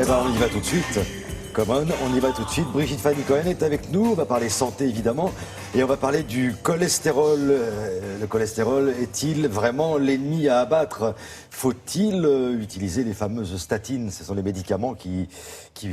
Eh ben, on y va tout de suite. Common, on y va tout de suite. Brigitte Fanny Cohen est avec nous. On va parler santé, évidemment. Et on va parler du cholestérol. Le cholestérol est-il vraiment l'ennemi à abattre? Faut-il utiliser les fameuses statines? Ce sont les médicaments qui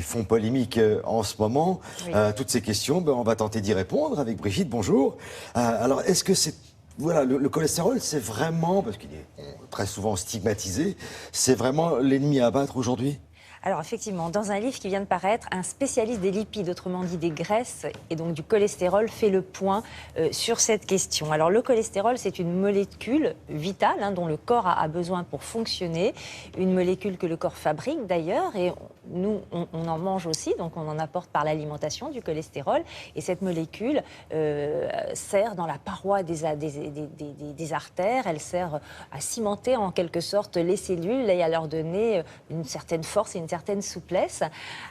font polémique en ce moment. Oui. Toutes ces questions, on va tenter d'y répondre avec Brigitte. Bonjour. Alors, est-ce que c'est... Voilà, le cholestérol, c'est vraiment, parce qu'il est très souvent stigmatisé, c'est vraiment l'ennemi à abattre aujourd'hui? Alors effectivement, dans un livre qui vient de paraître, un spécialiste des lipides, autrement dit des graisses et donc du cholestérol, fait le point sur cette question. Alors le cholestérol, c'est une molécule vitale dont le corps a besoin pour fonctionner, une molécule que le corps fabrique d'ailleurs, et nous, on en mange aussi, donc on en apporte par l'alimentation du cholestérol, et cette molécule sert dans la paroi des artères, elle sert à cimenter en quelque sorte les cellules et à leur donner une certaine force et une certaine souplesse.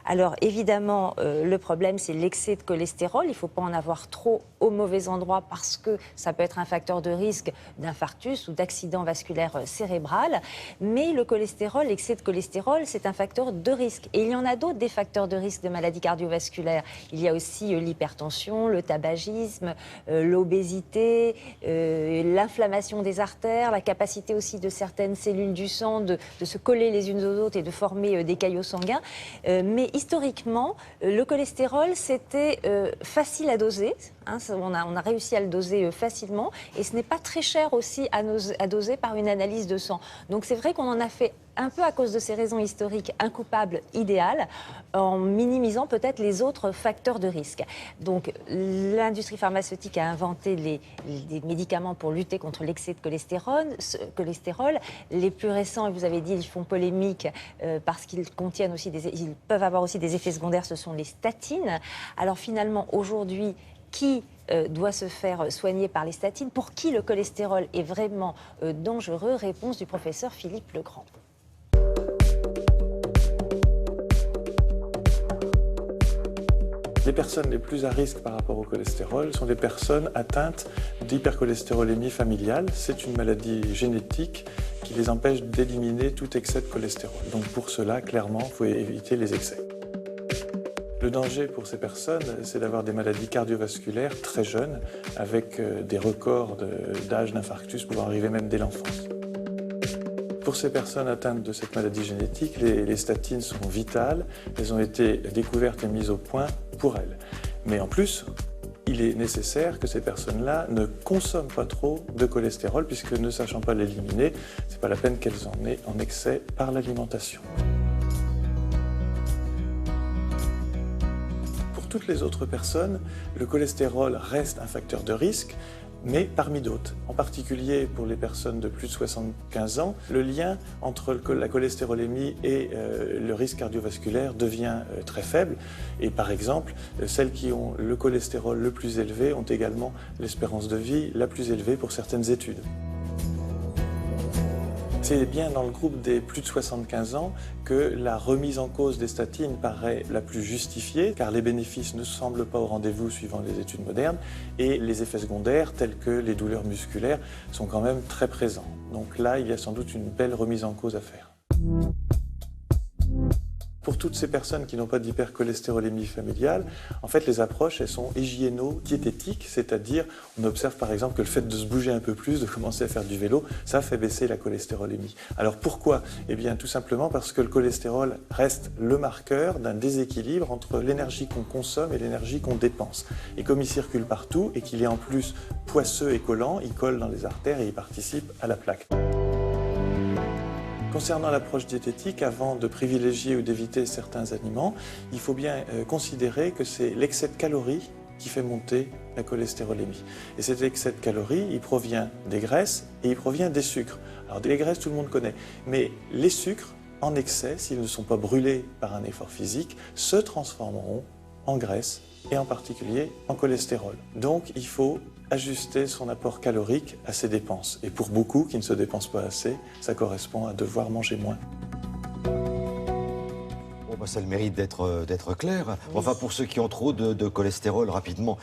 Alors évidemment, le problème, c'est l'excès de cholestérol. Il ne faut pas en avoir trop au mauvais endroit parce que ça peut être un facteur de risque d'infarctus ou d'accident vasculaire cérébral. Mais le cholestérol, l'excès de cholestérol, c'est un facteur de risque. Et il y en a d'autres, des facteurs de risque de maladies cardiovasculaires. Il y a aussi l'hypertension, le tabagisme, l'obésité, l'inflammation des artères, la capacité aussi de certaines cellules du sang de se coller les unes aux autres et de former des caillots sanguins. Mais historiquement, le cholestérol, c'était facile à doser. On a réussi à le doser facilement. Et ce n'est pas très cher aussi à doser par une analyse de sang. Donc c'est vrai qu'on en a fait un peu à cause de ces raisons historiques un coupable idéal, en minimisant peut-être les autres facteurs de risque. Donc l'industrie pharmaceutique a inventé des médicaments pour lutter contre l'excès de cholestérol. Les plus récents, et vous avez dit, ils font polémique parce qu'ils contiennent aussi ils peuvent avoir aussi des effets secondaires, ce sont les statines. Alors finalement, aujourd'hui, qui doit se faire soigner par les statines? Pour qui le cholestérol est vraiment dangereux? Réponse du professeur Philippe Legrand. Les personnes les plus à risque par rapport au cholestérol sont les personnes atteintes d'hypercholestérolémie familiale. C'est une maladie génétique qui les empêche d'éliminer tout excès de cholestérol. Donc pour cela, clairement, il faut éviter les excès. Le danger pour ces personnes, c'est d'avoir des maladies cardiovasculaires très jeunes, avec des records d'âge d'infarctus pouvant arriver même dès l'enfance. Pour ces personnes atteintes de cette maladie génétique, les statines sont vitales. Elles ont été découvertes et mises au point pour elles. Mais en plus, il est nécessaire que ces personnes-là ne consomment pas trop de cholestérol, puisque ne sachant pas l'éliminer, ce n'est pas la peine qu'elles en aient en excès par l'alimentation. Pour toutes les autres personnes, le cholestérol reste un facteur de risque, mais parmi d'autres. En particulier pour les personnes de plus de 75 ans, le lien entre la cholestérolémie et le risque cardiovasculaire devient très faible. Et par exemple, celles qui ont le cholestérol le plus élevé ont également l'espérance de vie la plus élevée pour certaines études. C'est bien dans le groupe des plus de 75 ans que la remise en cause des statines paraît la plus justifiée, car les bénéfices ne semblent pas au rendez-vous suivant les études modernes, et les effets secondaires, tels que les douleurs musculaires, sont quand même très présents. Donc là, il y a sans doute une belle remise en cause à faire. Pour toutes ces personnes qui n'ont pas d'hypercholestérolémie familiale, en fait, les approches, elles sont hygiéno-diététiques, c'est-à-dire, on observe par exemple que le fait de se bouger un peu plus, de commencer à faire du vélo, ça fait baisser la cholestérolémie. Alors pourquoi? Eh bien, tout simplement parce que le cholestérol reste le marqueur d'un déséquilibre entre l'énergie qu'on consomme et l'énergie qu'on dépense. Et comme il circule partout et qu'il est en plus poisseux et collant, il colle dans les artères et il participe à la plaque. Concernant l'approche diététique, avant de privilégier ou d'éviter certains aliments, il faut bien considérer que c'est l'excès de calories qui fait monter la cholestérolémie. Et cet excès de calories, il provient des graisses et il provient des sucres. Alors les graisses, tout le monde connaît, mais les sucres, en excès, s'ils ne sont pas brûlés par un effort physique, se transformeront en graisse et en particulier en cholestérol. Donc il faut ajuster son apport calorique à ses dépenses. Et pour beaucoup qui ne se dépensent pas assez, ça correspond à devoir manger moins. Bon, ça a le mérite d'être clair. Oui. Enfin, pour ceux qui ont trop de cholestérol, rapidement,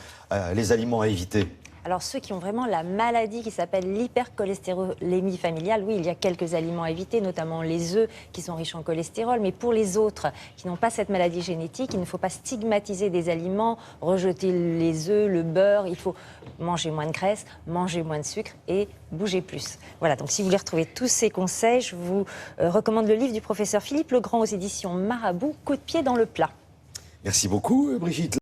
les aliments à éviter. Alors ceux qui ont vraiment la maladie qui s'appelle l'hypercholestérolémie familiale, oui, il y a quelques aliments à éviter, notamment les œufs qui sont riches en cholestérol. Mais pour les autres qui n'ont pas cette maladie génétique, il ne faut pas stigmatiser des aliments, rejeter les œufs, le beurre. Il faut manger moins de graisse, manger moins de sucre et bouger plus. Voilà, donc si vous voulez retrouver tous ces conseils, je vous recommande le livre du professeur Philippe Legrand aux éditions Marabout, Coup de pied dans le plat. Merci beaucoup, Brigitte.